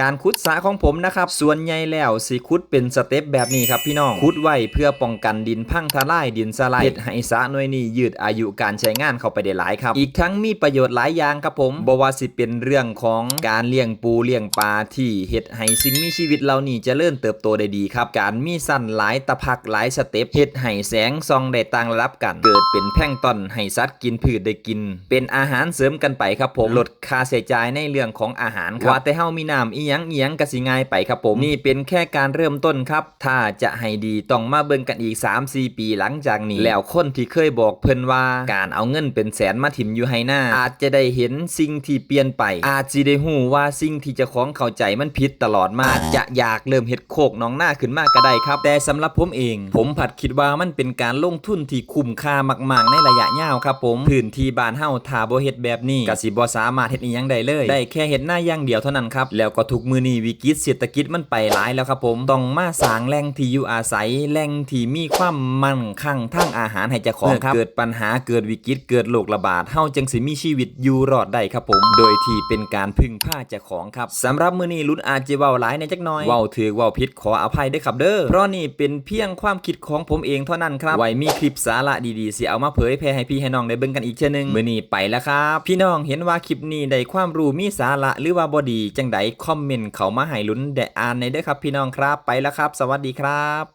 การขุดสระของผมนะครับส่วนใหญ่แล้วสิขุดเป็นสเต็ปแบบนี้ครับพี่น้องขุดไว้เพื่อป้องกันดินพังทลายดินสไลด์เฮ็ดให้สระหน่วยนี้ยืดอายุการใช้งานเข้าไปได้หลายครับอีกทั้งมีประโยชน์หลายอย่างครับผมบ่ว่าสิเป็นเรื่องของการเลี้ยงปูเลี้ยงปลาที่เฮ็ดให้สิ่งมีชีวิตเหล่านี้เจริญเติบโตได้ดีครับการมีสั้นหลายตะพักหลายสเต็ปเฮ็ดให้แสงส่องได้ต่างระดับกันเกิดเป็นแพลงก์ตอนให้สัตว์กินพืชได้กินเป็นอาหารเสริมกันไปครับผมลดค่าใช้จ่ายในเรื่องของอาหารครับว่าแต่เฮามีน้ำอีหยังก็สิง่ายไปครับผมนี่เป็นแค่การเริ่มต้นครับถ้าจะให้ดีต้องมาเบิ่งกันอีก 3-4 ปีหลังจากนี้แล้วคนที่เคยบอกเพิ่นว่าการเอาเงินเป็นแสนมาถิ่มอยู่ให้หน้าอาจจะได้เห็นสิ่งที่เปลี่ยนไปอาจสิได้ฮู้ว่าสิ่งที่เจ้าของเข้าใจมันผิดตลอดมาอาจจะอยากเริ่มเฮ็ดโคกหนองนาขึ้นมาก็ได้ครับแต่สำหรับผมเองผมผัดคิดว่ามันเป็นการลงทุนที่คุ้มค่ามากๆในระยะยาวครับผมพื้นที่บ้านเฮาถ้าบ่เฮ็ดแบบนี้ก็สิบ่สามารถเฮ็ดอีหยังได้เลยได้แค่เฮ็ดหน้าอย่างเดียวเท่านั้นครับแล้วก็ทุกมื้อนี้วิกฤตเศรษฐกิจมันไปหลายแล้วครับผมต้องมาสร้างแหล่งที่อยู่อาศัยแหล่งที่มีความมั่นคงทางอาหารให้เจ้าของครับเกิดปัญหาเกิดวิกฤตเกิดโรคระบาดเฮาจึงสิมีชีวิตอยู่รอดได้ครับผมโดยที่เป็นการพึ่งพาเจ้าของครับสำหรับมื้อนี้ลุ้นอาจจะเว้าหลายในจักหน่อยเว้าถูกเว้าผิดขออภัยด้วยครับเด้อเพราะนี่เป็นเพียงความคิดของผมเองเท่านั้นครับไว้มีคลิปสาระดีๆสิเอามาเผยแพร่ให้พี่ให้น้องได้เบิ่งกันอีกเทื่อนึงมื้อนี้ไปแล้วครับพี่น้องเห็นว่าคลิปนี้ได้ความรู้มีสาระหรือว่าบ่ดีจังใดคอมเมนต์เข้ามาให้ลุ้นได้อ่านในเด้อครับพี่น้องครับไปแล้วครับสวัสดีครับ